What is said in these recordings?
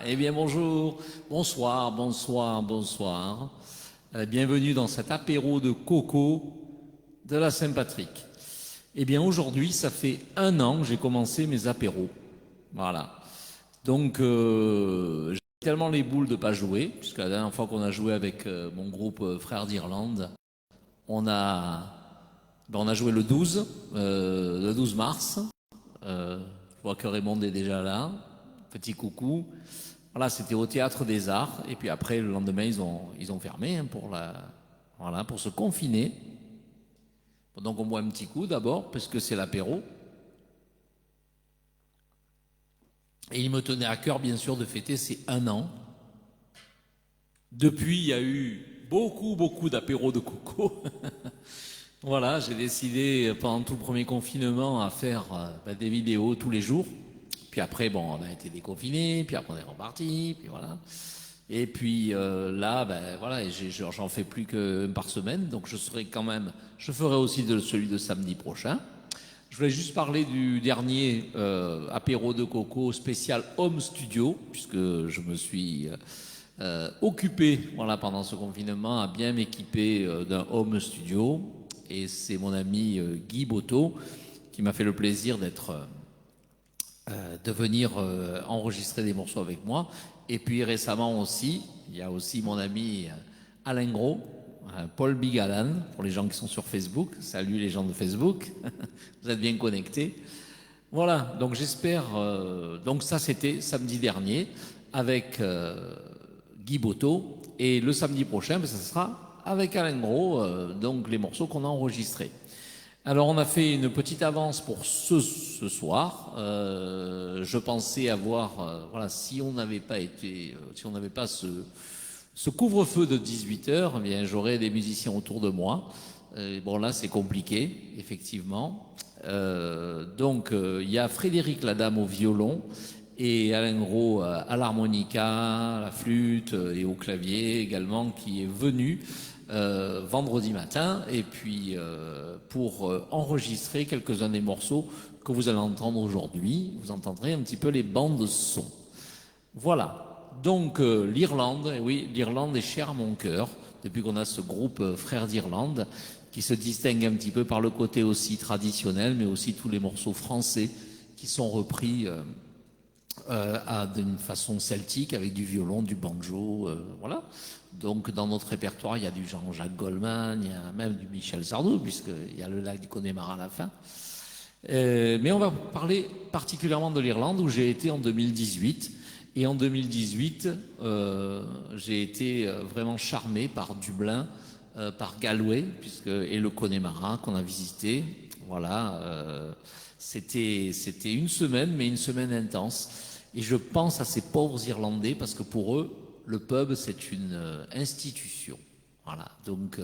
Eh bien bonjour, bonsoir, bonsoir, bonsoir. Bienvenue dans cet apéro de coco de la Saint-Patrick. Eh bien aujourd'hui, ça fait 1 an que j'ai commencé mes apéros. Voilà. Donc j'ai tellement les boules de pas jouer, puisque la dernière fois qu'on a joué avec mon groupe Frères d'Irlande, on a, on a joué le 12 mars. Je vois que Raymond est déjà là. Petit coucou. Voilà, c'était au Théâtre des Arts. Et puis après, le lendemain, ils ont fermé voilà, pour se confiner. Donc on boit un petit coup d'abord, parce que c'est l'apéro. Et il me tenait à cœur, bien sûr, de fêter ces 1 an. Depuis, il y a eu beaucoup, beaucoup d'apéros de coco. Voilà, j'ai décidé pendant tout le premier confinement à faire des vidéos tous les jours. Puis après, bon, on a été déconfinés, puis après on est reparti, puis voilà. Et puis là, voilà, j'en fais plus qu'un par semaine, donc je ferai aussi celui de samedi prochain. Je voulais juste parler du dernier apéro de coco spécial Home Studio, puisque je me suis occupé, voilà, pendant ce confinement, à bien m'équiper d'un Home Studio. Et c'est mon ami Guy Boto qui m'a fait le plaisir de venir enregistrer des morceaux avec moi. Et puis récemment aussi, il y a aussi mon ami Alain Gros, Paul Bigalan, pour les gens qui sont sur Facebook. Salut les gens de Facebook, vous êtes bien connectés. Voilà, donc j'espère. Donc ça, c'était samedi dernier avec Guy Boto. Et le samedi prochain, ça sera avec Alain Gros, donc les morceaux qu'on a enregistrés. Alors on a fait une petite avance pour ce soir. Je pensais avoir, voilà, si on n'avait pas si on n'avait pas ce couvre-feu de 18 heures, eh bien j'aurais des musiciens autour de moi. Bon là c'est compliqué, effectivement. Donc il y a Frédéric Ladame au violon et Alain Gros à l'harmonica, à la flûte et au clavier également, qui est venu vendredi matin, et puis pour enregistrer quelques-uns des morceaux que vous allez entendre aujourd'hui. Vous entendrez un petit peu les bandes son. Voilà. Donc l'Irlande, oui, l'Irlande est chère à mon cœur, depuis qu'on a ce groupe Frères d'Irlande, qui se distingue un petit peu par le côté aussi traditionnel, mais aussi tous les morceaux français qui sont repris d'une façon celtique, avec du violon, du banjo, voilà. Donc dans notre répertoire, il y a du Jean-Jacques Goldman, il y a même du Michel Sardou, puisqu'il y a le lac du Connemara à la fin. Mais on va parler particulièrement de l'Irlande, où j'ai été en 2018. Et en 2018, j'ai été vraiment charmé par Dublin, par Galway, et le Connemara qu'on a visité. Voilà, c'était une semaine, mais une semaine intense. Et je pense à ces pauvres Irlandais, parce que pour eux, le pub, c'est une institution. Voilà, donc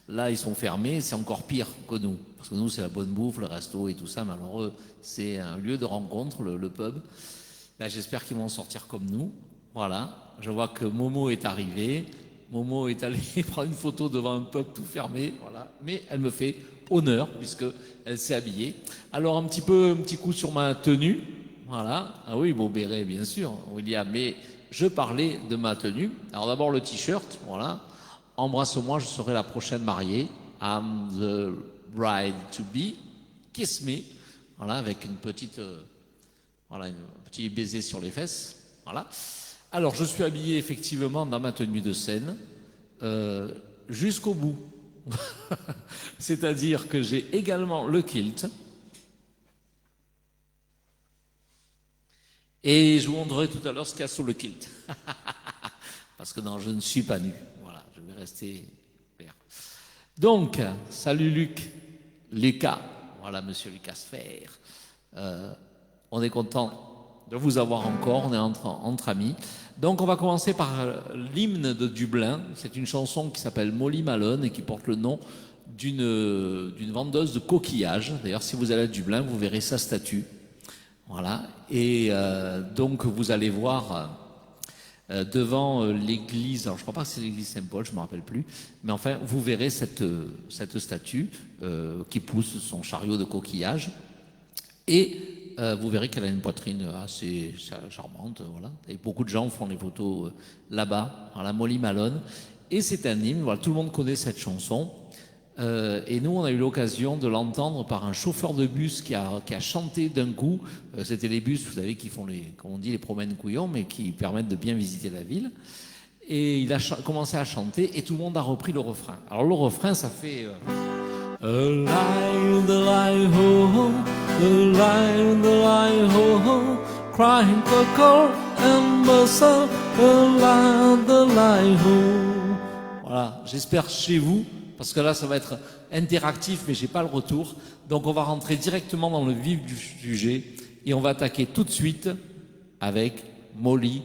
là, ils sont fermés, c'est encore pire que nous. Parce que nous, c'est la bonne bouffe, le resto et tout ça, mais alors eux, c'est un lieu de rencontre, le pub. Là, j'espère qu'ils vont sortir comme nous. Voilà, je vois que Momo est arrivée. Momo est allée prendre une photo devant un pub tout fermé, voilà. Mais elle me fait honneur, puisqu'elle s'est habillée. Alors, un petit coup sur ma tenue. Voilà. Ah oui, beau béret, bien sûr, William. Mais je parlais de ma tenue. Alors d'abord le t-shirt, voilà. Embrasse-moi, je serai la prochaine mariée. I'm the bride to be. Kiss me. Voilà, avec une petite, voilà, un petit baiser sur les fesses. Voilà. Alors je suis habillé effectivement dans ma tenue de scène jusqu'au bout. C'est-à-dire que j'ai également le kilt. Et je vous montrerai tout à l'heure ce qu'il y a sous le kilt. Parce que non, je ne suis pas nu. Voilà, je vais rester vert. Donc, salut Lucas. Voilà, monsieur Lucas Fer. On est content de vous avoir encore. On est entre amis. Donc, on va commencer par l'hymne de Dublin. C'est une chanson qui s'appelle Molly Malone et qui porte le nom d'une vendeuse de coquillages. D'ailleurs, si vous allez à Dublin, vous verrez sa statue. Voilà. Et donc, vous allez voir devant l'église, alors je ne crois pas que c'est l'église Saint-Paul, je ne me rappelle plus, mais enfin, vous verrez cette statue qui pousse son chariot de coquillages. Et vous verrez qu'elle a une poitrine assez charmante, voilà. Et beaucoup de gens font les photos là-bas, à la Molly Malone. Et c'est un hymne, voilà, tout le monde connaît cette chanson. Et nous, on a eu l'occasion de l'entendre par un chauffeur de bus qui a chanté d'un coup. C'était les bus, vous savez, qui font comme on dit, les promènes couillons, mais qui permettent de bien visiter la ville. Et il a commencé à chanter et tout le monde a repris le refrain. Alors le refrain, ça fait... A lie, the lie, ho, ho, the lie, ho, ho, crying coco and muscle, the lie, ho. Voilà, j'espère chez vous, parce que là ça va être interactif, mais j'ai pas le retour. Donc on va rentrer directement dans le vif du sujet et on va attaquer tout de suite avec Molly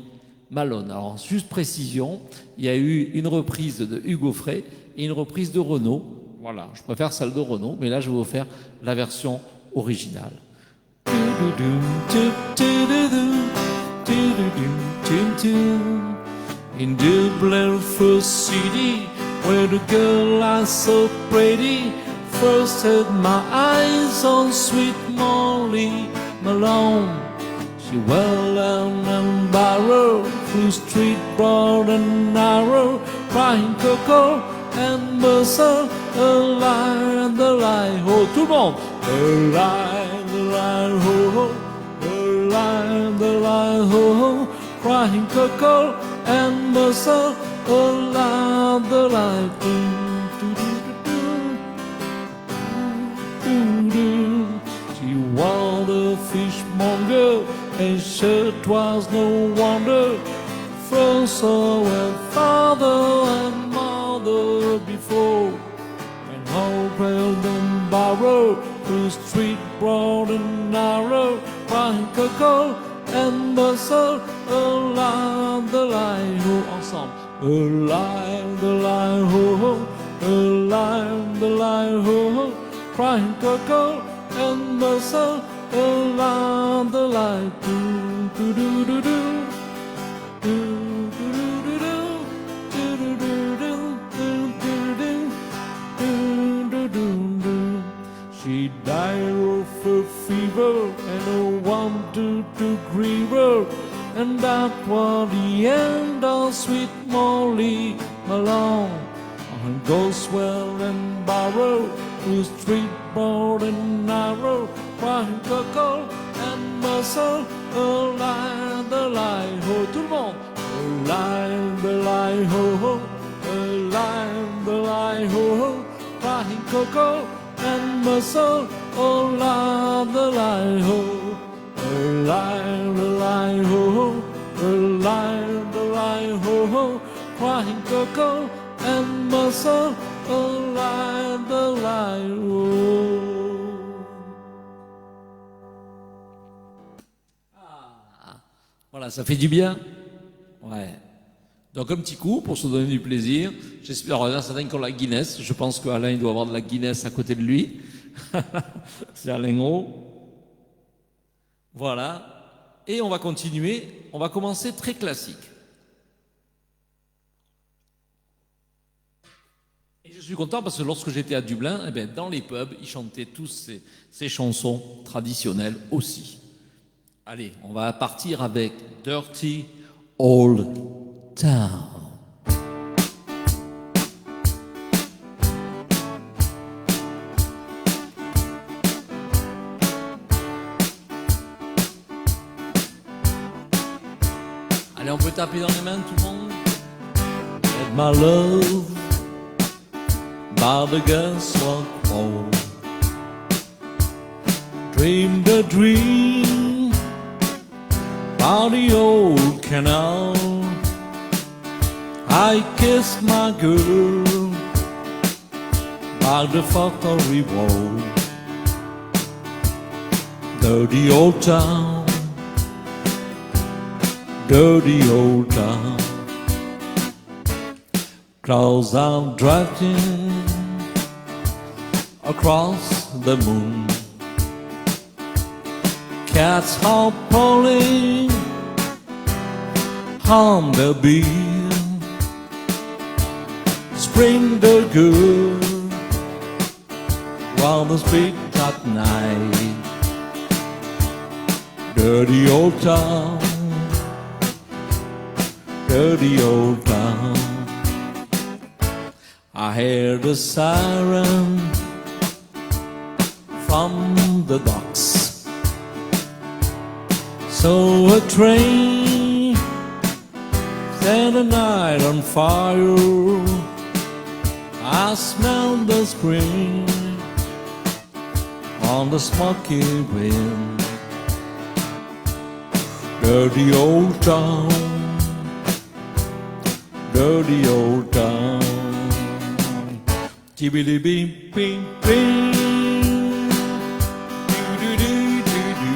Malone. Alors, juste précision, il y a eu une reprise de Hugo Frey et une reprise de Renaud. Voilà, je préfère celle de Renaud, mais là, je vais vous faire la version originale. In the first city, where the girl lies so pretty, first had my eyes on sweet Molly Malone. She well down and barrow, through street broad and narrow, crying cocoa and bustle, a lie and the lie, ho, tout le monde, a lie, ho, ho, a lie, ho, ho, crying cocoa and bustle, a lie, the lie, she was a fishmonger, and sure 'twas no wonder, from so and father and mother before, when all trailed and borrowed, through street broad and narrow, crying cocoa and bustle, a lie, the lie, ho, ensemble, a lie, the lie, ho, ho, a lie, the lie, ho, ho, crying cocoa and bustle, a lie, the lie, do do do do do. She died of a fever and a 1-2 degree road, and that was the end of sweet Molly Malone. On Goswell and Barrow, through street broad and narrow, crying cocoa and muscle, a lie, the lie, ho, tout le monde, a lie, the lie, ho, ho, a lie, the lie, ho, ho, crying cocoa and muscle, a lie, the lie, ho, a lie, the lie, ho, ho, a lie, the lie, ho, ho, crying cocoa and muscle, a lie, the lie, ho. Voilà, ça fait du bien. Ouais. Donc un petit coup pour se donner du plaisir. J'espère, alors, il y en a certains qui ont la Guinness. Je pense qu'Alain il doit avoir de la Guinness à côté de lui. C'est Alain Gros. Voilà. Et on va continuer. On va commencer très classique. Et je suis content parce que lorsque j'étais à Dublin, eh bien, dans les pubs, ils chantaient tous ces chansons traditionnelles aussi. Allez, on va partir avec Dirty Old Town. Allez, on peut taper dans les mains tout le monde. Let my love by the gas wall, dream the dream by the old canal. I kissed my girl by the factory wall. Dirty old town, dirty old town. Clouds are drifting across the moon. Cats are pulling on the beam. Spring the good while the street at night. Dirty old town, dirty old town. I hear the siren from the docks. So a train set the night on fire. I smell the spring on the smoky wind. Dirty old town, dirty old town. Tibbity beep beep beep. Do do do do do.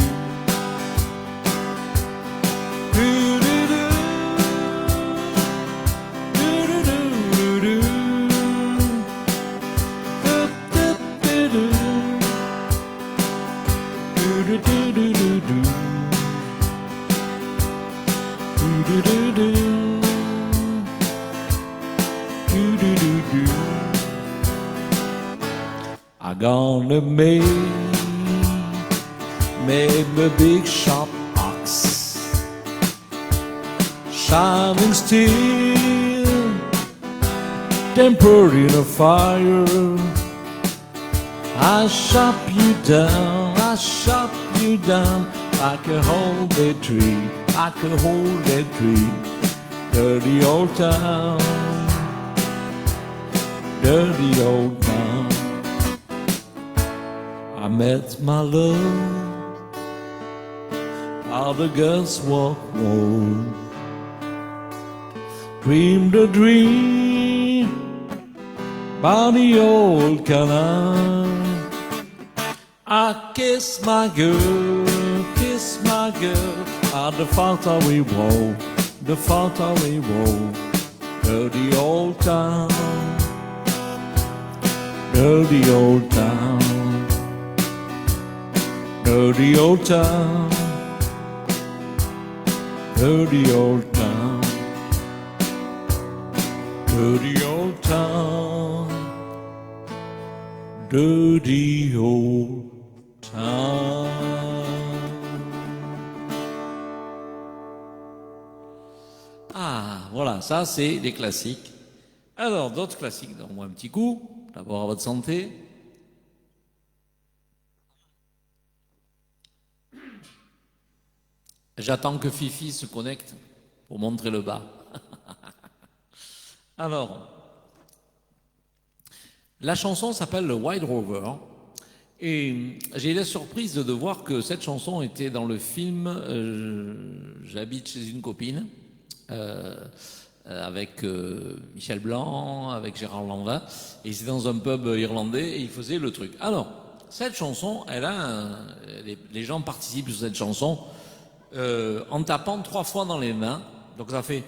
Do do do. Do do do do. Do do do do. Do do do do do do. Do do do do do do do. I gonna make a big sharp ox, shining steel, tempered in a fire. I chop you down, I chop you down like a whole big tree. I could hold that tree. Dirty old town, dirty old town. I met my love, how the girls walk home. Dreamed a dream by the old canal. I kiss my girl, kiss my girl. At the faraway wall, the faraway wall. Dirty old town, dirty old town, dirty old town, dirty old town, dirty old town, dirty old town. Ah, voilà, ça c'est des classiques. Alors, d'autres classiques, donne-moi un petit coup. D'abord à votre santé. J'attends que Fifi se connecte pour montrer le bas. Alors, la chanson s'appelle le White Rover. Et j'ai eu la surprise de voir que cette chanson était dans le film J'habite chez une copine. Avec Michel Blanc, avec Gérard Lanvin, et c'est dans un pub irlandais et il faisait le truc. Alors, cette chanson, elle a les gens participent sur cette chanson en tapant 3 fois dans les mains. Donc ça fait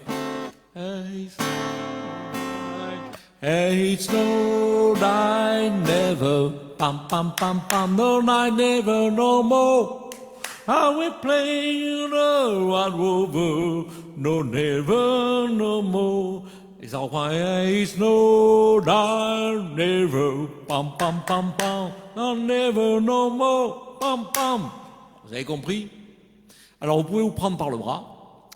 Hey, it's no night never, pam pam pam pam, no night never no more. I will play the White Rover, no never no more. Et ça reprend, it's no night never, pam pam pam pam, no never no more, pam pam. Vous avez compris? Alors vous pouvez vous prendre par le bras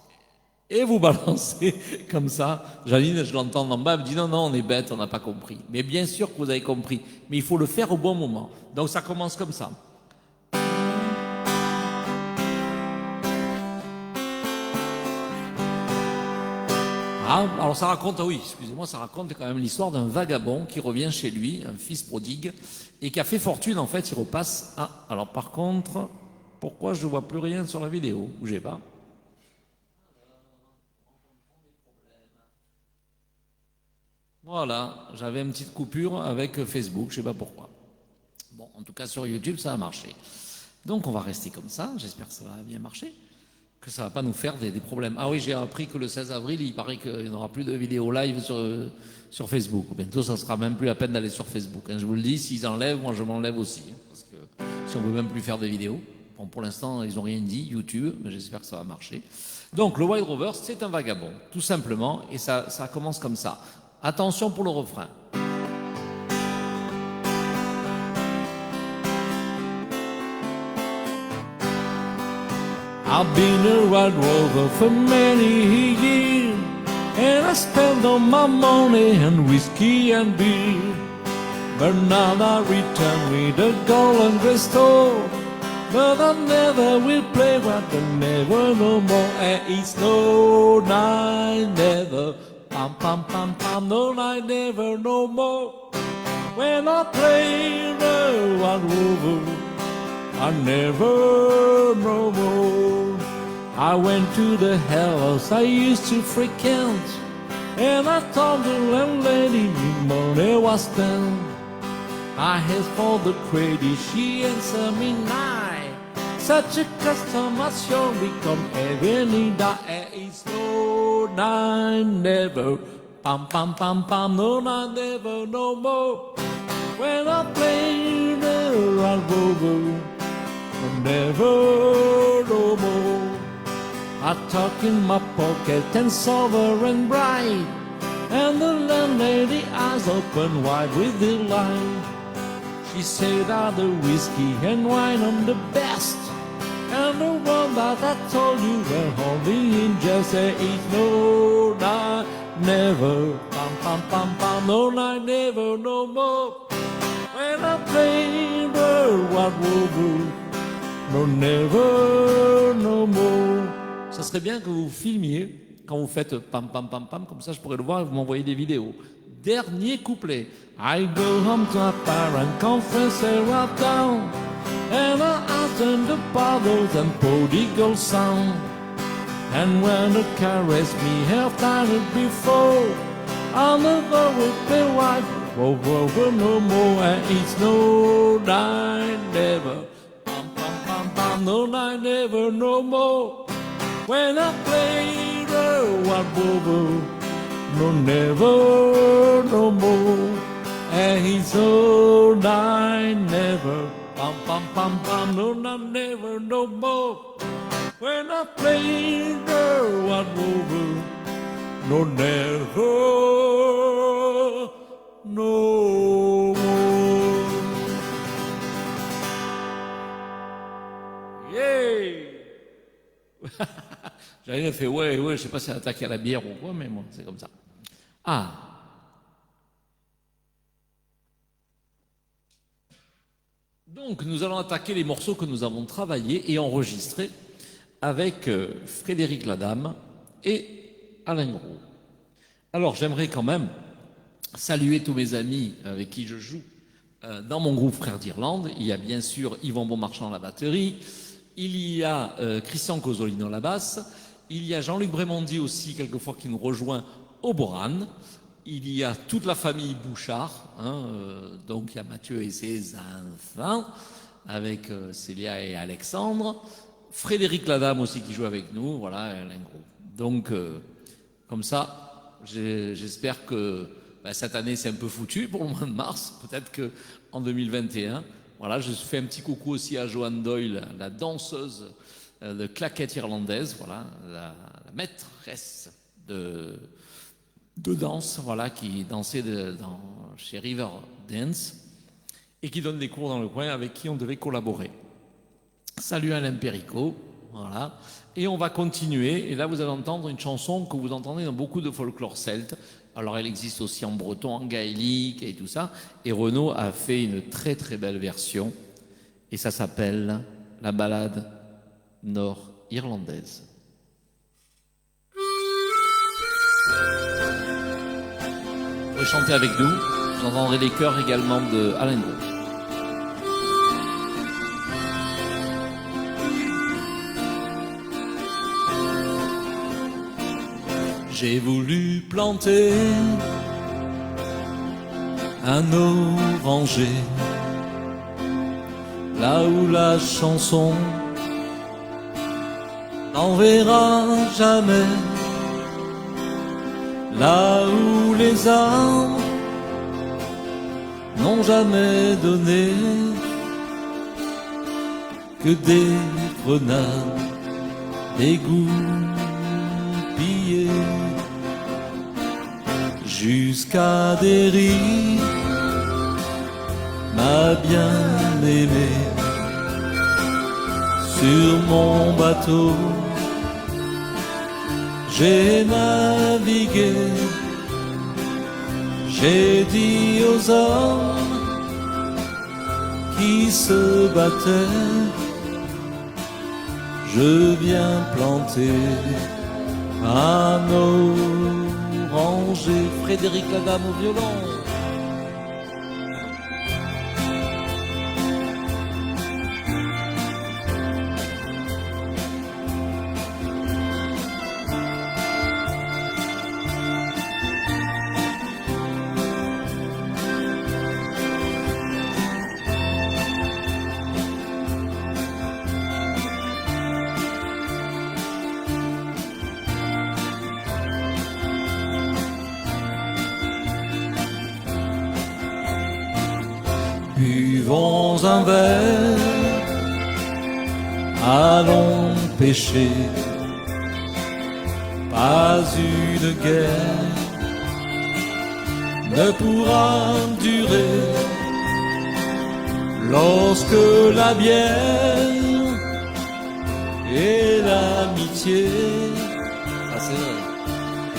et vous balancer comme ça. Janine, je l'entends en bas, elle me dit non, non, on est bête, on n'a pas compris. Mais bien sûr que vous avez compris, mais il faut le faire au bon moment. Donc ça commence comme ça. Ah, alors ça raconte, oui, excusez-moi, ça raconte quand même l'histoire d'un vagabond qui revient chez lui, un fils prodigue, et qui a fait fortune, en fait, il repasse. Ah, alors par contre, pourquoi je ne vois plus rien sur la vidéo? Bougez pas. Voilà, j'avais une petite coupure avec Facebook, je ne sais pas pourquoi. Bon, en tout cas sur YouTube, ça a marché. Donc on va rester comme ça, j'espère que ça va bien marcher, que ça ne va pas nous faire des problèmes. Ah oui, j'ai appris que le 16 avril, il paraît qu'il n'y aura plus de vidéos live sur Facebook. Bientôt, ça ne sera même plus la peine d'aller sur Facebook. Je vous le dis, s'ils enlèvent, moi je m'enlève aussi. Parce que si on ne peut même plus faire de vidéos, bon, pour l'instant, ils n'ont rien dit, YouTube, mais j'espère que ça va marcher. Donc le White Rover, c'est un vagabond, tout simplement, et ça commence comme ça. Attention pour le refrain. I've been a road rover for many years, and I spent all my money on whiskey and beer. But now I return with a golden crystal, but I never will play what I never no more. And it's no night never, pam pam pam pam, no night never no more. When I play the one rover, I never no more. I went to the house I used to frequent, and I told the landlady my money was spent. I asked for the credit, she answered me nine. Such a customer sure become heavenly, that is no nine never. Pam pam pam pam, no nine never no more. When I play the round rover, never no more. I talk in my pocket and sober and bright, and the landlady eyes open wide with delight. She said that the whiskey and wine are the best, and the one that I told you were only in just it's no night never, pam pam pam pam, no night never no more. When I play the one rover, no never no more. Ça serait bien que vous filmiez quand vous faites pam pam pam pam, comme ça je pourrais le voir et vous m'envoyez des vidéos. Dernier couplet. I go home to a parent conference around town, and I ask them the bottles and prodigal sound. And when they caress me half tired before, I'll never with my wife, whoa, no more, and it's no night never. No night never no more. When I play the one bubble, no never no more. And it's no night never, pam pam pam pam, no night never no more. When I play the one bubble, no never no more. Yeah. J'avais fait ouais, je sais pas si c'est attaqué à la bière ou quoi, mais moi, c'est comme ça. Ah. Donc, nous allons attaquer les morceaux que nous avons travaillés et enregistrés avec Frédéric Ladame et Alain Gros. Alors, j'aimerais quand même saluer tous mes amis avec qui je joue dans mon groupe Frères d'Irlande. Il y a bien sûr Yvan Beaumarchand à la batterie, il y a Christian Cosolino à la basse, il y a Jean-Luc Brémondy aussi, quelquefois, qui nous rejoint au Boran. Il y a toute la famille Bouchard, donc il y a Mathieu et ses enfants, avec Célia et Alexandre. Frédéric Ladame aussi qui joue avec nous, voilà, Alain Gros. Donc, comme ça, j'espère que cette année c'est un peu foutu pour le mois de mars. Peut-être qu'en 2021, voilà, je fais un petit coucou aussi à Joanne Doyle, la danseuse de claquettes irlandaise, voilà, la maîtresse de danse, voilà, qui dansait chez River Dance et qui donne des cours dans le coin, avec qui on devait collaborer. Salut Alain Péricot, voilà. Et on va continuer, et là vous allez entendre une chanson que vous entendez dans beaucoup de folklore celte. Alors elle existe aussi en breton, en gaélique et tout ça, et Renaud a fait une très très belle version, et ça s'appelle la ballade nord-irlandaise. Vous pouvez chanter avec nous, vous entendrez les chœurs également de Alain Gros. J'ai voulu planter un oranger là où la chanson n'enverra jamais, là où les arbres n'ont jamais donné que des grenades dégoupillées jusqu'à Derry, ma bien-aimée, sur mon bateau. J'ai navigué, j'ai dit aux hommes qui se battaient, je viens planter un oranger. Frédéric Lagame au violon. Buvons un verre, allons pêcher, pas une guerre ne pourra durer lorsque la bière et l'amitié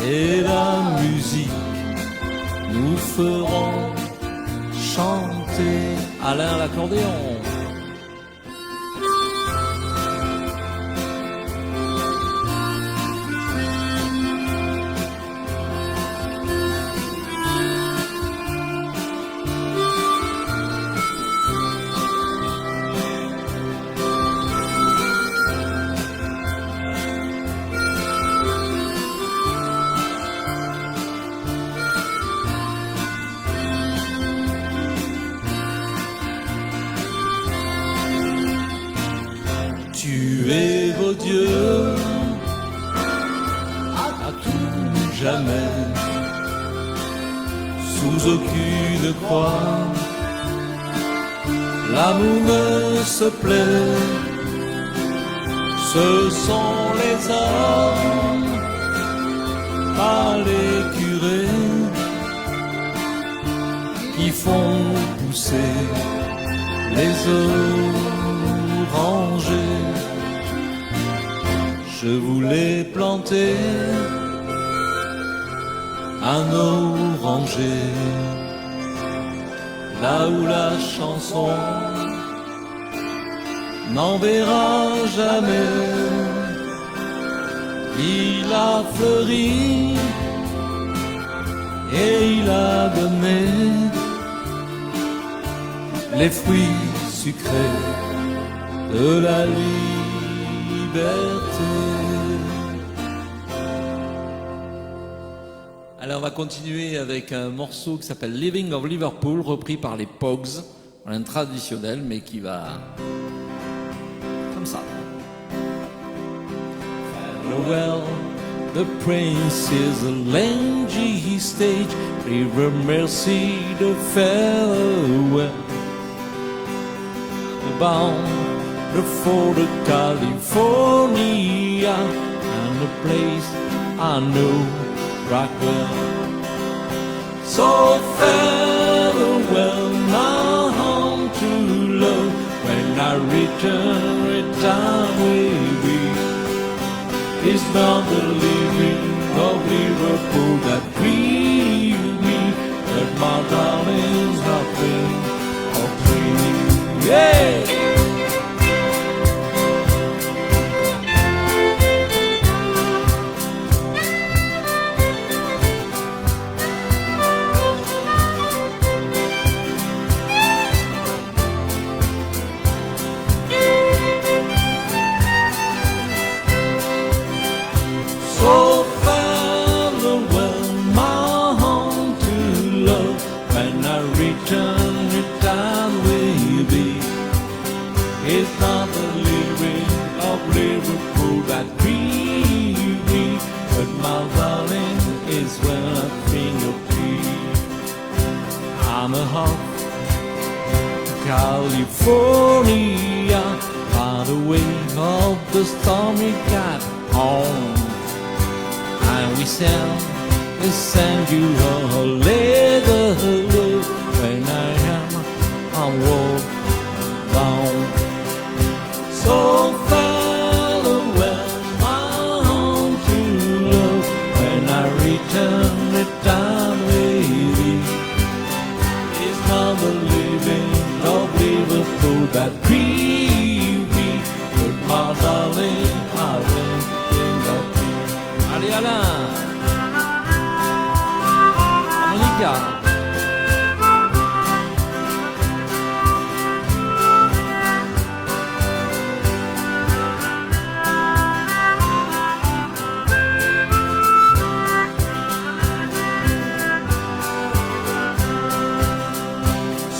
et la musique nous feront chanter. Alain l'accordéon. Tuez vos dieux à tout jamais, sous aucune croix. L'amour ne se plaît, ce sont les hommes, pas les curés, qui font pousser les orangers. Je voulais planter un oranger, là où la chanson n'en verra jamais. Il a fleuri et il a donné les fruits sucrés de la liberté. Alors on va continuer avec un morceau qui s'appelle Living of Liverpool, repris par les Pogues, un traditionnel mais qui va comme ça. Farewell, the prince is a langy stage, River Mercy the farewell, bound for the California, and the place I know rock well. So farewell, my home true love, when I return will be. It's not the living of Liverpool that grieves me, but my darling's nothing of dreaming. Yeah! So farewell, my home to love, when I return, time will be. It's not the living of Liverpool that grieves me, but my darling is when I think of you. I'm a hawk, California, by the way of the stormy cat home. And we send you a letter when I am on walk down. So farewell, my home to love. When I return, return with thee. It's not the living of Liverpool that grieve me, but my darling, I will think of thee. Allez Alain, harmonica.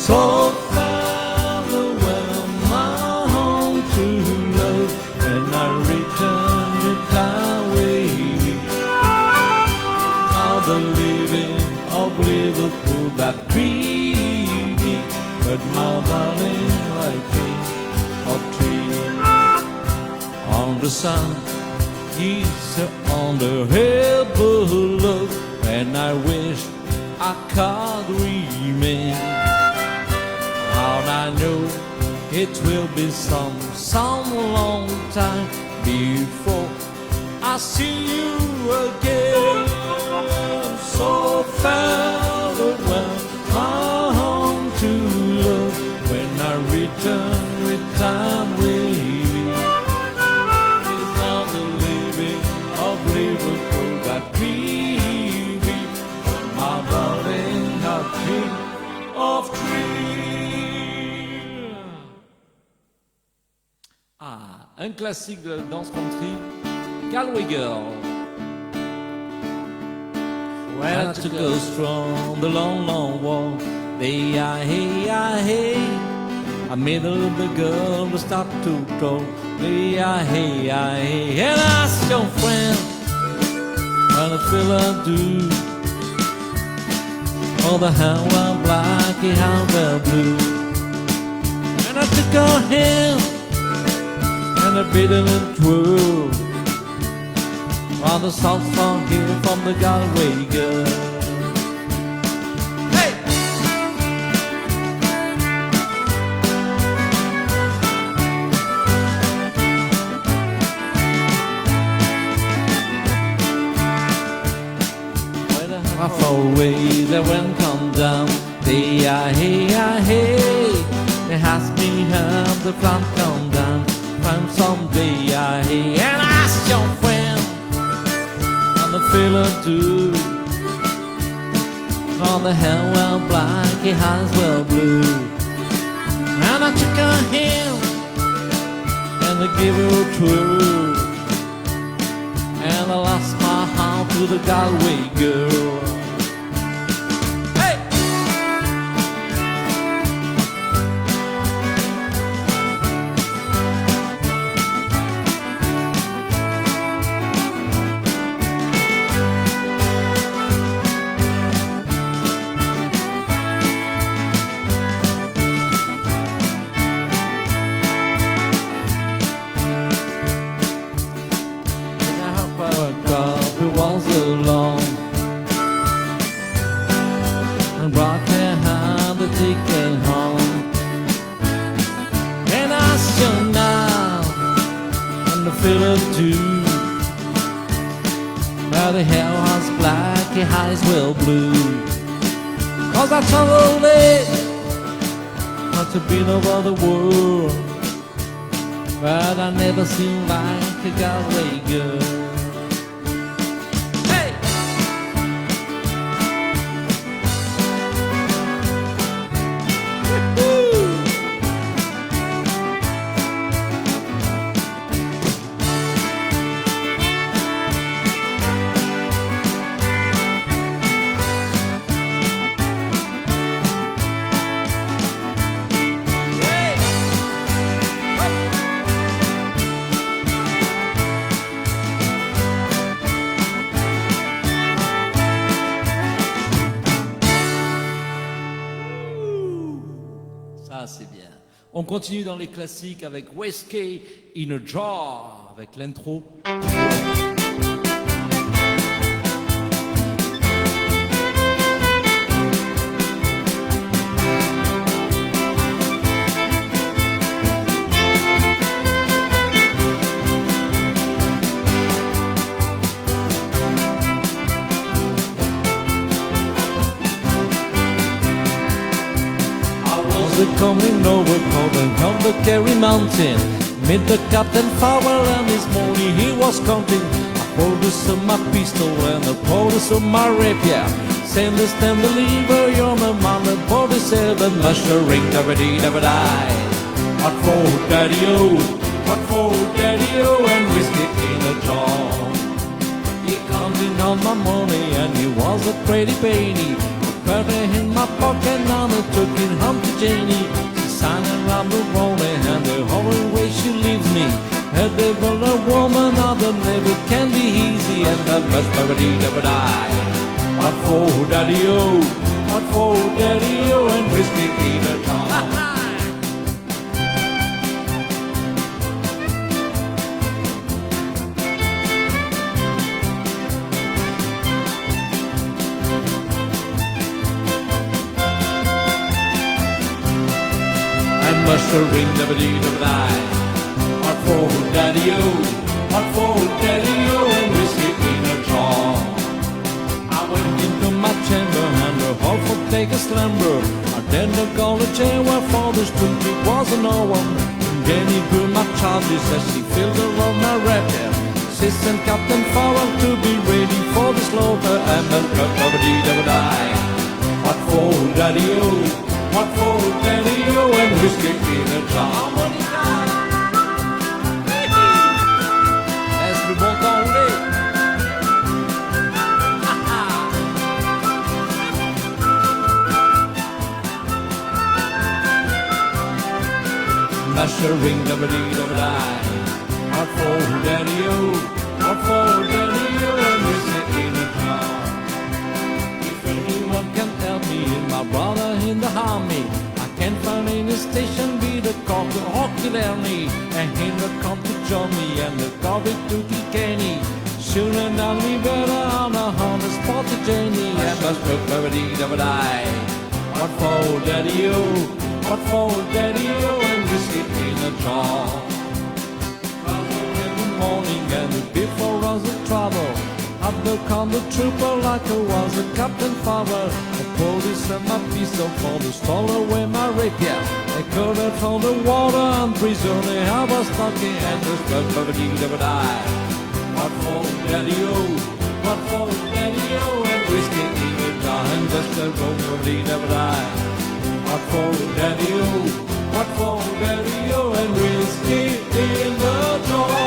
So farewell, my home to love. When I return, return with me. Now the living of Liverpool that grieve me, but my darling, like king of trees. On the sun, is on the hill below, and I wish I could remain. How I know it will be some long time before I see you again. So farewell, my home to love. When I return, return with me. It's not the living of Liverpool that grieve me, but my darling, a king of trees. Ah, un classique de la danse country, Galway Girl. When I took a strong, the long, long walk, hey, hey, I met a little girl who stopped to talk, hey, hey, and I asked your friend, what a fella do? Oh, the how well black, how well blue. And I took her hand, and I bit it in twirl. On the south song here from the Galway Girl. Hey! When I far away, the wind come down. Hey, hey, they ask me how the plant come down. From someday, hey, and I asked your friend. The fella too. On the hell well black, his eyes well blue. And I took her hand and I gave her a twirl. And I lost my heart to the Galway Girl. Hey! Was alone and brought her hand to take her home. And I still now and the fella too. But the hair was black, her eyes were blue. Cause I traveled it not to be over the world, but I never seemed like a Galway girl. Ça, c'est bien. On continue dans les classiques avec Whiskey in a Jar, avec l'intro. coming over, coming from the Kerry Mountain. Met the Captain Farwell and this morning he was counting. I pulled this of my pistol and I pulled this of my rapier. Send the stem believer, you're my man, the 47 mushering, never dee, never die. What for, Daddy-O? What for, Daddy-O? And whiskey in a jar. He counting on my money and he was a pretty penny. Put it in my pocket and I took it home to Jenny. She signed around the rolling and the whole way she leaves me. A devil, a woman, other never can be easy. And that must never die. What for, Daddy-O? What for, Daddy-O? And whiskey in a jar. Mushering, never dee, never die. What for, Daddy-O? What for, Daddy-O? And whiskey in a jar. I went into my chamber and the hall for take a slumber. I then called a chair where for the street it wasn't no one. And Jenny blew my charges as she filled around my rapier. She sent Captain Farwell to be ready for the slaughter. And the never dee, never die. What for, Daddy-O? What for, Daddy-O? And whiskey in a jar. As we walk all day. Mushering, never dee, never die. What for, Daddy-O? What for, Daddy-O? And whiskey in a jar. If anyone can help me and my brother in the army, I can't find any station be the cop to Hockey-Lerny. And him the come to join me and the coffee to Kilkenny. Soon and I'll be better on the spot to Jenny. And must never dee, never die. What for, Daddy-O? What for, Daddy-O? And whiskey in a jar. In the morning and before us the trouble, up there come the trooper like I was a Captain Farwell. The police and my pistol for to stole away my rapier. They could have found the water and prisoner I was talking and the blood never dee, never die. What for, Daddy-O? What for, Daddy-O? And whiskey in a jar and just a road never dee, never die. What for, Daddy-O? What for, Daddy-O? And whiskey in the jar.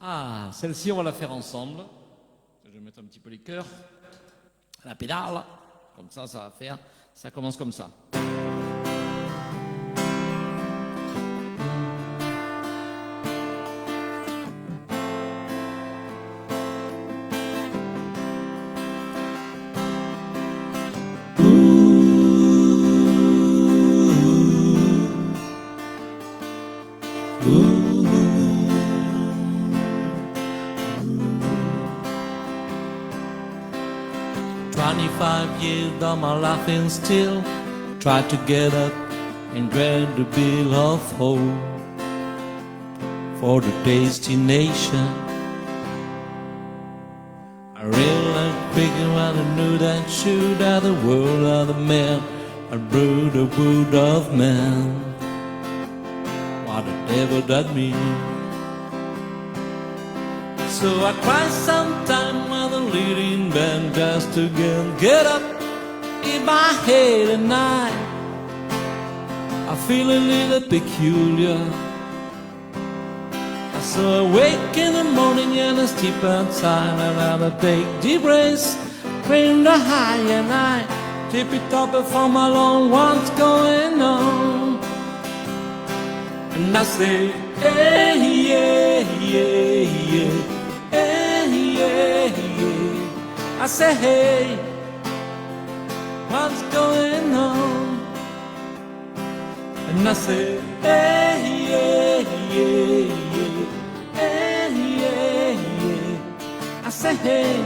Ah, celle-ci, on va la faire ensemble. Je vais mettre un petit peu les chœurs. La pédale. Comme ça va faire. Ça commence comme ça. Years of my laughing still, try to get up and grab the bill of hope for the destination. I realized quickly when I knew that shoe that the world of the man had brewed the wood of man. What the devil that mean? So I cry sometime while the leading band just to get up in my head at night. I feel a little peculiar. So I wake in the morning and I step outside and have a big deep breath, clean the high and I tip it up before my long what's going on. And I say, hey, yeah, yeah, yeah. Hey, yeah, yeah. I say, hey, what's going on? And I say, hey, yeah, yeah, yeah. Hey, yeah, yeah. I say, hey,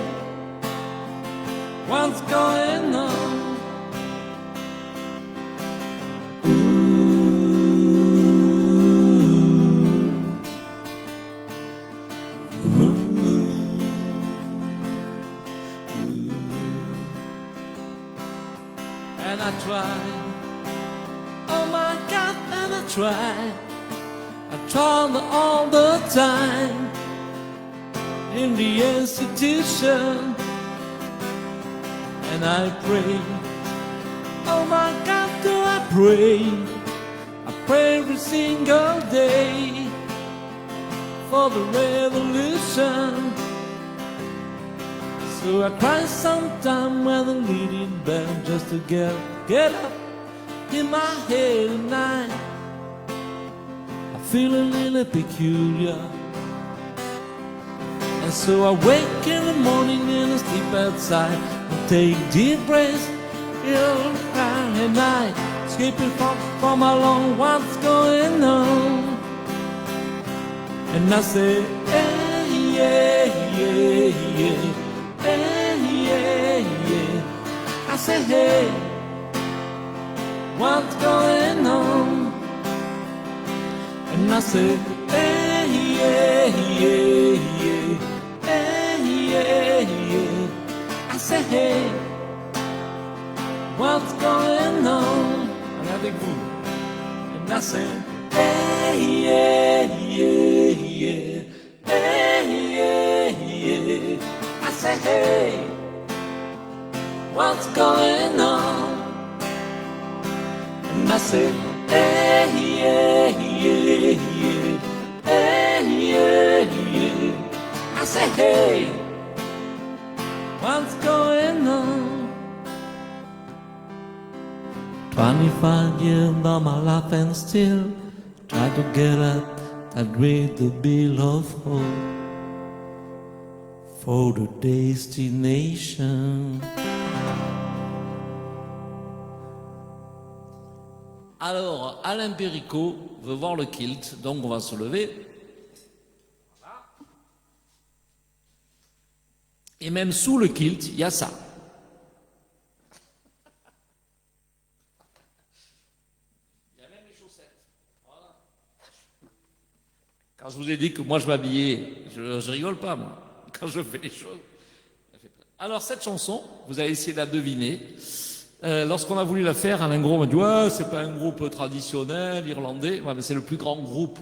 what's going on? And I tried, oh my God, and I tried all the time in the institution. And I pray, oh my God, do I pray every single day for the revolution. So I cry sometime when the leading bell just to get up in my head at night. I feel a little peculiar, and so I wake in the morning and I sleep outside and take deep breaths, cry at night, escaping from alone what's going on. And I say, hey, yeah, yeah, yeah, hey, yeah, yeah. I say, hey, what's going on? And I say, hey, yeah, yeah, yeah, hey, yeah, yeah. I say, hey, what's going on? And I think, and I say, hey, yeah, yeah, yeah, hey, yeah, yeah. I say, hey, what's going on? And I say, hey, yeah, yeah, yeah, hey, yeah, yeah. I say, hey, what's going on? 25 years of my life and still try to get up and read the bill of hope for the destination. Alors, Alain Péricot veut voir le kilt, donc on va se lever. Et même sous le kilt, il y a ça. Il y a même les chaussettes. Voilà. Quand je vous ai dit que moi je m'habillais, je rigole pas moi, quand je fais les choses. Alors cette chanson, vous allez essayer de la deviner. Lorsqu'on a voulu la faire, Alain Gros m'a dit ouais, c'est pas un groupe traditionnel irlandais, ouais, mais c'est le plus grand groupe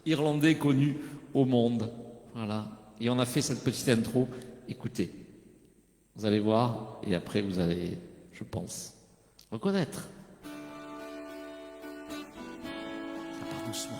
irlandais connu au monde. Voilà. Et on a fait cette petite intro. Écoutez, vous allez voir, et après vous allez, je pense, reconnaître. Ça part doucement.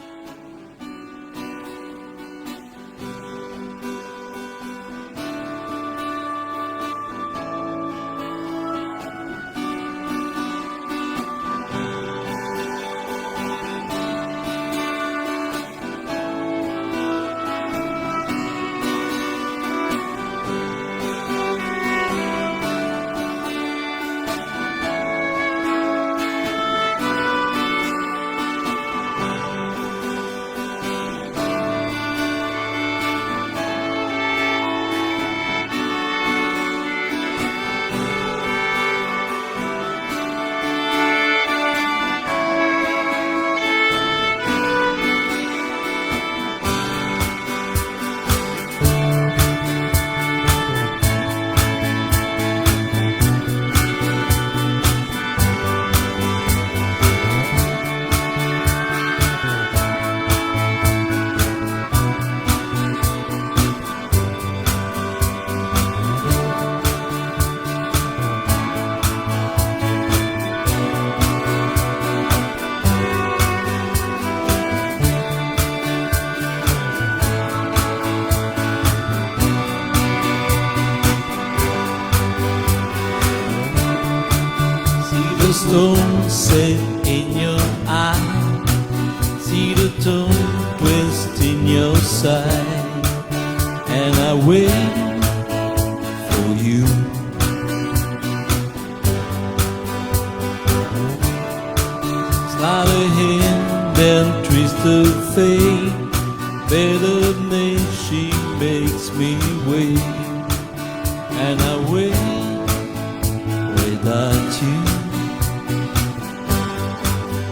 Stone set in your eye, see the tone twist in your side, and I wait for you. Slide ahead, then twist of fate, better than she makes me wait, and I wait without you.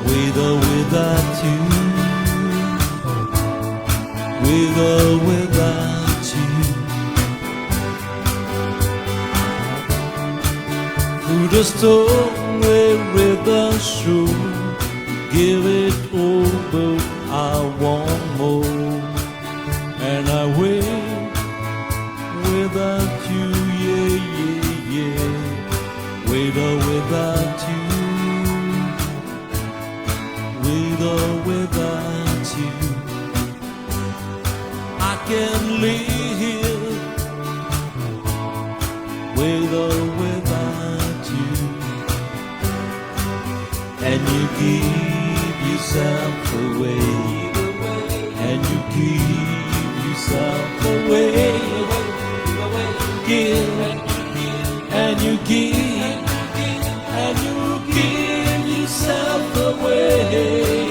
With or without you, with or without you, to the store with the shoe. Give it over, I want more. And I wait without you, yeah, yeah, yeah. Wait or without you. With or without you, I can live. With or without you, and you give yourself away, and you give yourself away, give, and you give, and you give yourself away.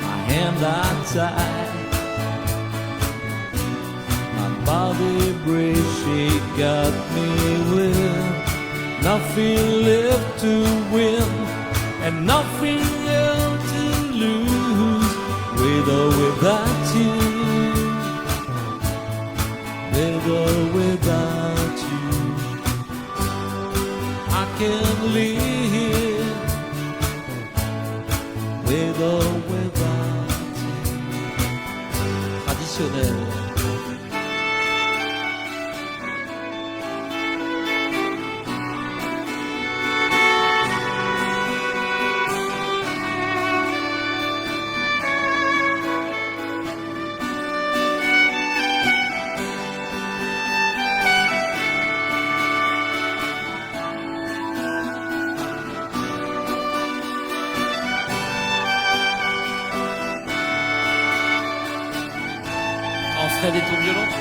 My hands are tied, my body breaks, she got me with nothing left to win and nothing else to lose. With or without you, with or without you, I can live. With or without you. Traditionnel. On ferait des tours violents.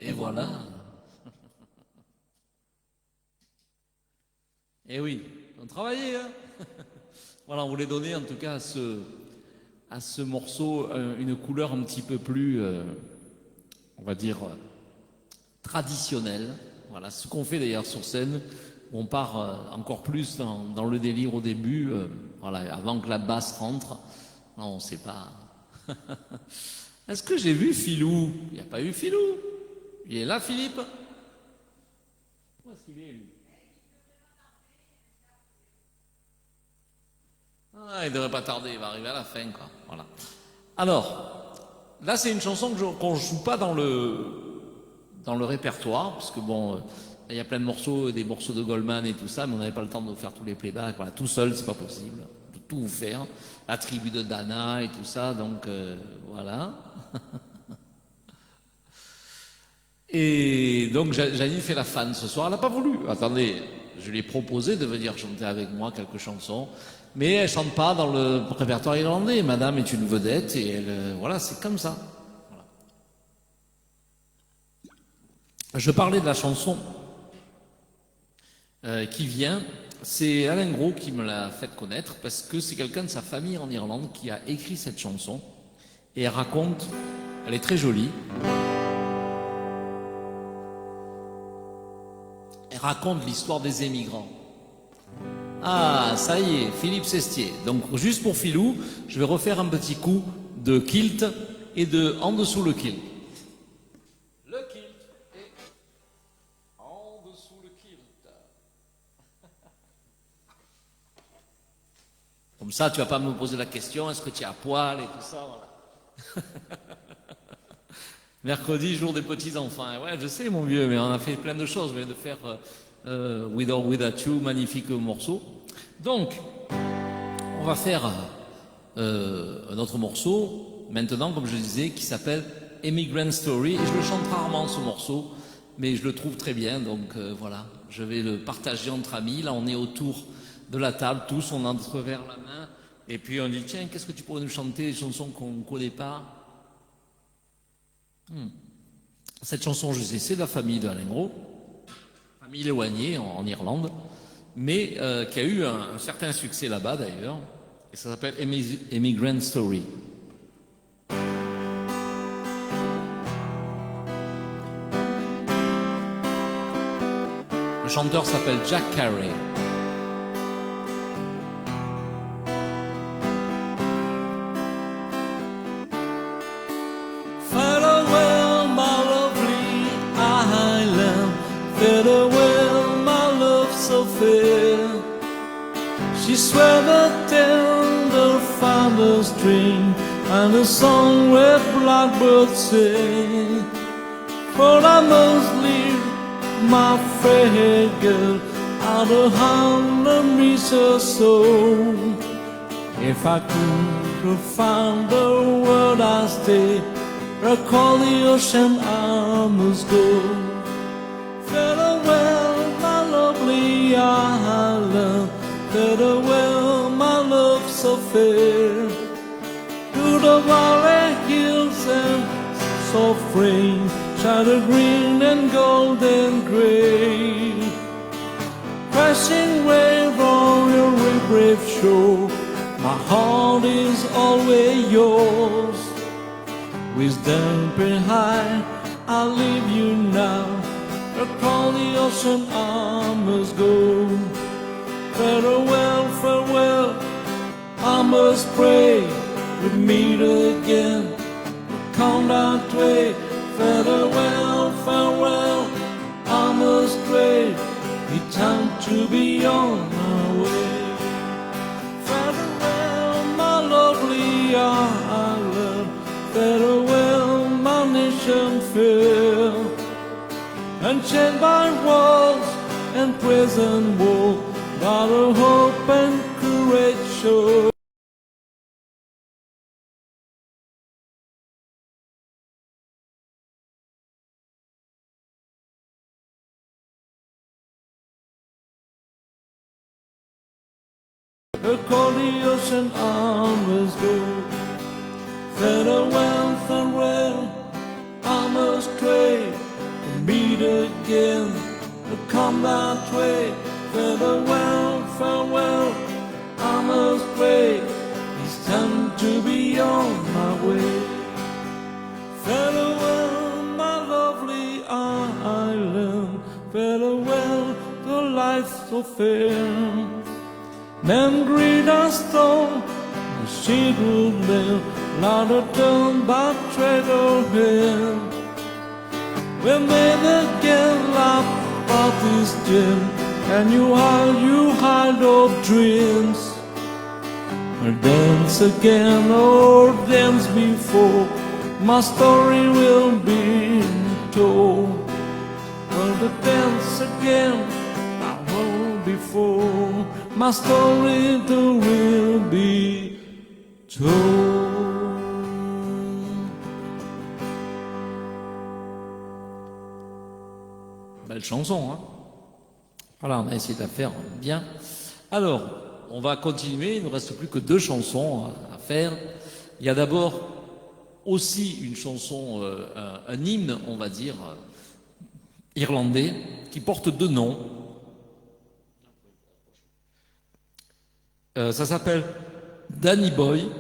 Et voilà. Et oui, on travaillait, hein. Voilà, on voulait donner en tout cas à ce morceau une couleur un petit peu plus, on va dire, traditionnelle. Voilà, ce qu'on fait d'ailleurs sur scène, on part encore plus dans le délire au début, voilà, avant que la basse rentre. Non, on ne sait pas. Est-ce que j'ai vu Philou? Il n'y a pas eu Philou. Il est là, Philippe? Où est-ce qu'il est, lui? Ah, il devrait pas tarder, il va arriver à la fin, quoi. Voilà. Alors, là, c'est une chanson qu'on joue pas dans le répertoire, parce que bon, il y a plein de morceaux, des morceaux de Goldman et tout ça, mais on n'avait pas le temps de vous faire tous les playbacks. Voilà, tout seul, c'est pas possible de tout vous faire. La tribu de Dana et tout ça, donc voilà. Et donc Janine fait la fan ce soir, elle n'a pas voulu. Attendez, je lui ai proposé de venir chanter avec moi quelques chansons, mais elle chante pas dans le répertoire irlandais. Madame est une vedette et elle, voilà, c'est comme ça. Voilà. Je parlais de la chanson qui vient. C'est Alain Gros qui me l'a fait connaître parce que c'est quelqu'un de sa famille en Irlande qui a écrit cette chanson et elle raconte, elle est très jolie. Elle raconte l'histoire des émigrants. Ah, ça y est, Philippe Sestier. Donc, juste pour Philou, je vais refaire un petit coup de kilt et de en dessous le kilt. Le kilt et en dessous le kilt. Comme ça, tu vas pas me poser la question, est-ce que tu es à poil et tout ça, voilà. Mercredi, jour des petits-enfants. Ouais, je sais, mon vieux, mais on a fait plein de choses. Je viens de faire With or Without You, magnifique morceau. Donc, on va faire un autre morceau, maintenant, comme je disais, qui s'appelle Immigrant Story. Et je le chante rarement, ce morceau. mais je le trouve très bien, donc voilà, je vais le partager entre amis. Là, on est autour de la table, tous, on entreverre la main, et puis on dit, tiens, qu'est-ce que tu pourrais nous chanter, des chansons qu'on ne connaît pas? Cette chanson, je sais, c'est de la famille de Alain Gros, famille éloignée en Irlande, mais qui a eu un certain succès là-bas d'ailleurs, et ça s'appelle Immigrant Story. Le chanteur s'appelle Jack Carey. Farewell, my lovely island. Farewell, my love so fair. She swam a tender farmer's dream, and a song where blackbirds sing. For I must leave my fair girl out of 100 meters or so. If I could find the world I stay, across the ocean I must go. Farewell, my lovely island. Farewell, my love so fair. To the valley hills and soft rain, shadow green and golden gray. Crashing wave on your brave shore, my heart is always yours. Wisdom behind, I'll leave you now. Across the ocean I must go. Farewell, farewell, I must pray we meet again. Count down to farewell, farewell, I must pray it's time to be on my way. Farewell, my lovely island. Farewell, my nation fair. Unchained by walls and prison walls, but a hope and courage show. Across the ocean I must go. Farewell, farewell, I must trade and meet again. To come that way. Farewell, farewell, I must pray it's time to be on my way. Farewell, my lovely island. Farewell, the life so fair. Men greet us though the sheep will live, not a turn but traitor here. We'll never again laugh about this gym, and you hide of dreams. Or dance again or dance before, my story will be told. Well, the dance again, I won't before, my story too will be told. Belle chanson, hein? Voilà, on a essayé de la faire bien. Alors, on va continuer, il ne nous reste plus que 2 chansons à faire. Il y a d'abord aussi une chanson, un hymne, on va dire, irlandais, qui porte 2 noms. Ça s'appelle Danny Boy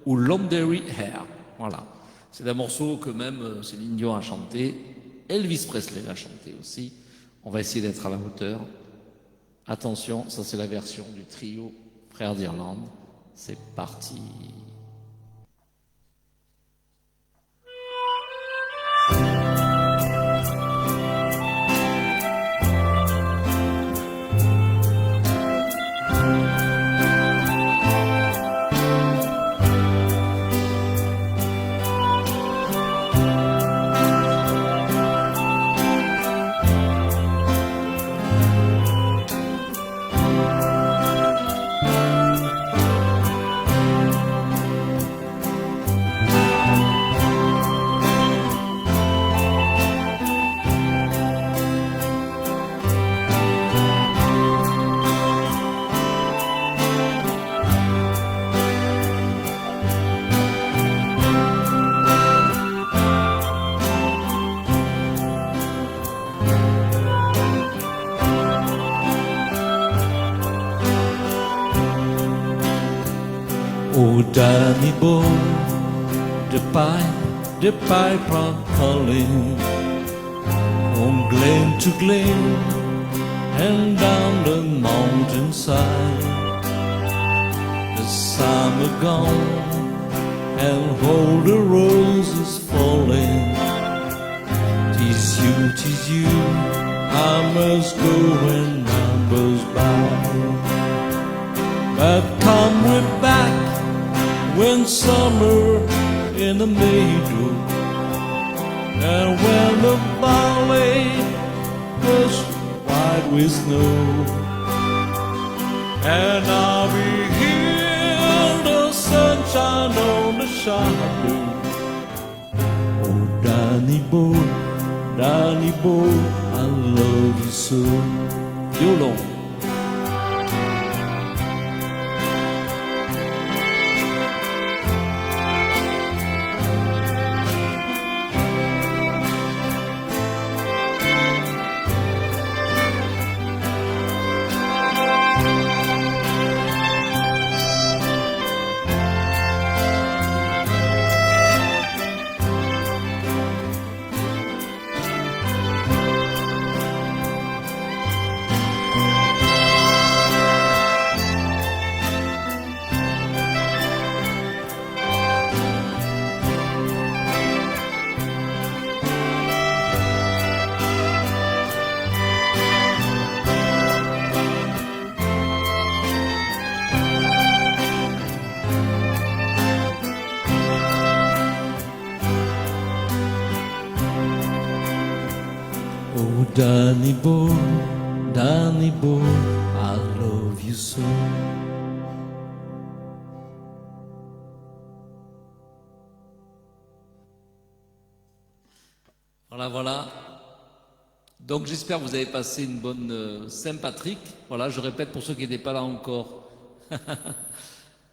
ou Londonderry Hair. Voilà. C'est un morceau que même Céline Dion a chanté. Elvis Presley l'a chanté aussi. On va essayer d'être à la hauteur. Attention, ça c'est la version du trio Frères d'Irlande. C'est parti. Oh, Danny boy, the pipe are calling from glen to glen and down the mountainside. The summer gone and all the roses falling. 'Tis you, I must go when numbers by. But come with back when summer in the meadow, and when the valley was white with snow, and I'll be here, the sunshine on the shadow. Oh, Danny boy, I love you so. Violon. Oh, Danny boy, I love you so. Voilà. Donc j'espère que vous avez passé une bonne Saint-Patrick. Voilà, je répète pour ceux qui n'étaient pas là encore,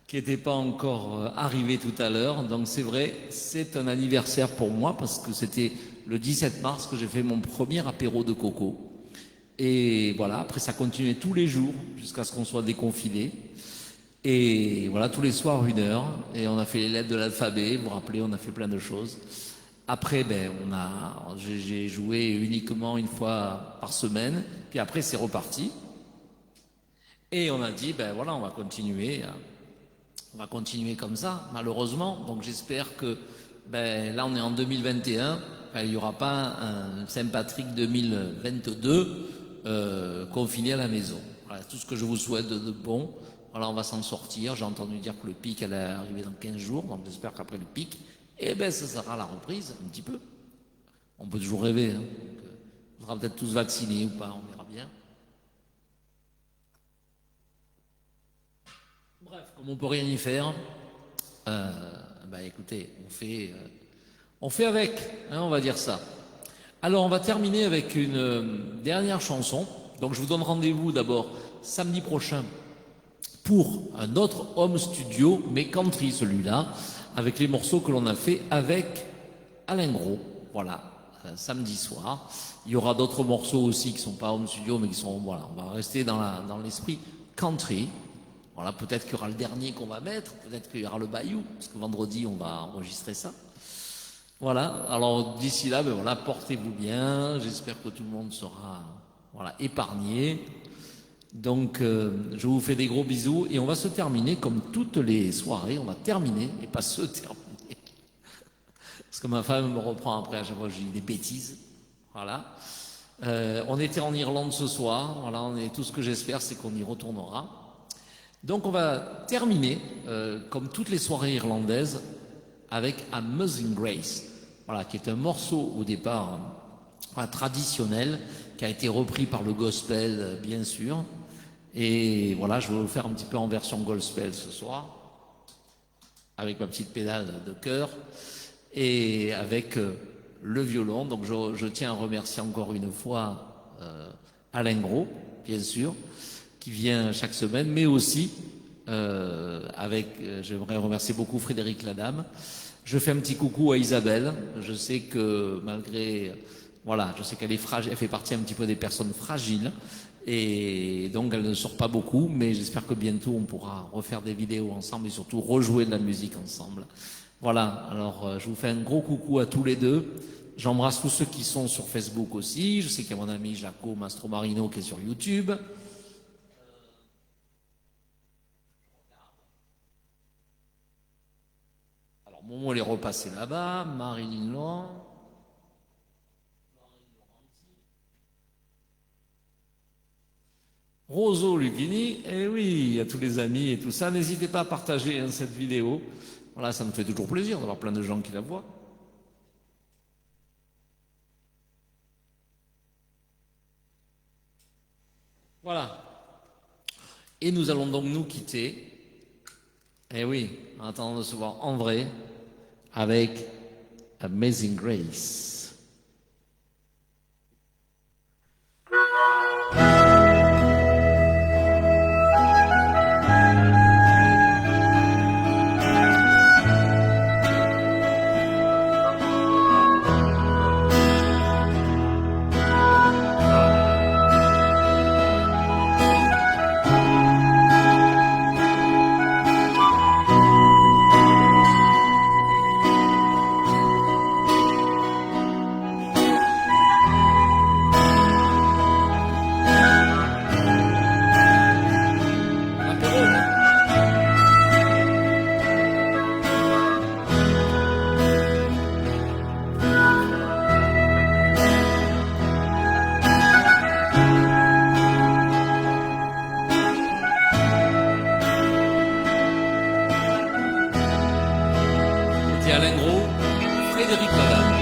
qui n'étaient pas encore arrivés tout à l'heure. Donc c'est vrai, c'est un anniversaire pour moi parce que c'était le 17 mars que j'ai fait mon premier apéro de coco. Et voilà, après ça continuait tous les jours jusqu'à ce qu'on soit déconfiné. Et voilà, tous les soirs 1 heure. Et on a fait les lettres de l'alphabet, vous vous rappelez, on a fait plein de choses. Après, j'ai joué uniquement une fois par semaine. Puis après, c'est reparti. Et on a dit, on va continuer. On va continuer comme ça, malheureusement. Donc j'espère que, là on est en 2021. Il n'y aura pas un Saint-Patrick 2022 confiné à la maison. Voilà, tout ce que je vous souhaite de bon. Voilà, on va s'en sortir. J'ai entendu dire que le pic allait arriver dans 15 jours. Donc j'espère qu'après le pic, ça sera la reprise, un petit peu. On peut toujours rêver. Hein. On sera peut-être tous vaccinés ou pas, on verra bien. Bref, comme on peut rien y faire, écoutez, on fait avec, hein, on va dire ça. Alors, on va terminer avec une dernière chanson. Donc, je vous donne rendez-vous d'abord samedi prochain pour un autre home studio, mais country celui-là, avec les morceaux que l'on a fait avec Alain Gros. Voilà, samedi soir. Il y aura d'autres morceaux aussi qui ne sont pas home studio, mais qui sont, voilà, on va rester dans l'esprit country. Voilà, peut-être qu'il y aura le dernier qu'on va mettre, peut-être qu'il y aura le Bayou, parce que vendredi, on va enregistrer ça. Voilà, alors d'ici là, portez-vous bien. J'espère que tout le monde sera épargné. Donc, je vous fais des gros bisous et on va se terminer comme toutes les soirées. On va terminer et pas se terminer. Parce que ma femme me reprend après, à chaque fois je dis des bêtises. Voilà. On était en Irlande ce soir. Voilà, tout ce que j'espère, c'est qu'on y retournera. Donc, on va terminer, comme toutes les soirées irlandaises, avec Amazing Grace. Voilà, qui est un morceau au départ traditionnel, qui a été repris par le gospel, bien sûr. Et voilà, je vais vous faire un petit peu en version gospel ce soir, avec ma petite pédale de chœur et avec le violon. Donc je tiens à remercier encore une fois Alain Gros, bien sûr, qui vient chaque semaine, mais aussi j'aimerais remercier beaucoup Frédéric Ladame. Je fais un petit coucou à Isabelle. Je sais que malgré Voilà, je sais qu'elle est fragile, elle fait partie un petit peu des personnes fragiles. Et donc elle ne sort pas beaucoup, mais j'espère que bientôt on pourra refaire des vidéos ensemble et surtout rejouer de la musique ensemble. Voilà, alors je vous fais un gros coucou à tous les deux. J'embrasse tous ceux qui sont sur Facebook aussi. Je sais qu'il y a mon ami Jaco Mastromarino qui est sur YouTube. Alors Momo elle est repassée là-bas, Marilyn Laurent. Roso Lucchini, et oui, à tous les amis et tout ça, n'hésitez pas à partager cette vidéo. Voilà, ça me fait toujours plaisir d'avoir plein de gens qui la voient. Voilà. Et nous allons donc nous quitter. Et oui, en attendant de se voir en vrai avec Amazing Grace. Alain Gros, Frédéric Lalanne.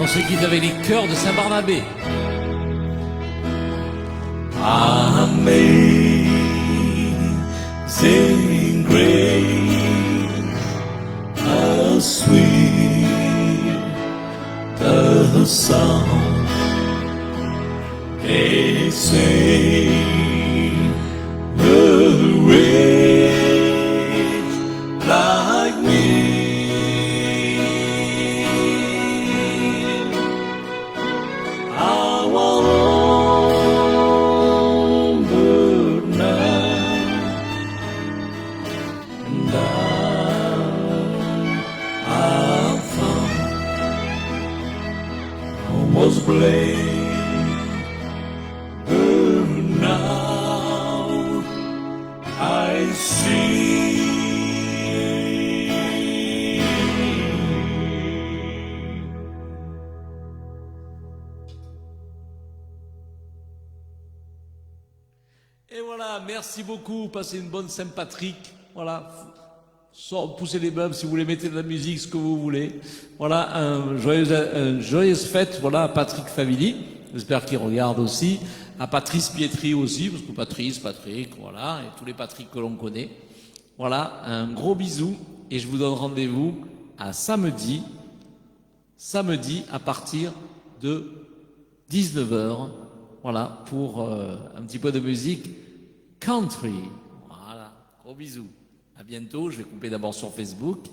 On se quitte avec les chœurs de Saint-Barnabé. Amazing grace, how sweet the sound they sing, the rich like me. Was blamed, but now I see. Et voilà, merci beaucoup, passez une bonne Saint-Patrick. Voilà. Poussez les meubles si vous voulez, mettez de la musique, ce que vous voulez. Voilà, une joyeuse fête, voilà, à Patrick Favilli. J'espère qu'il regarde aussi. À Patrice Pietri aussi, parce que Patrick, voilà, et tous les Patrick que l'on connaît. Voilà, un gros bisou, et je vous donne rendez-vous à samedi à partir de 19h, voilà, pour un petit peu de musique country. Voilà, gros bisous. À bientôt, je vais couper d'abord sur Facebook.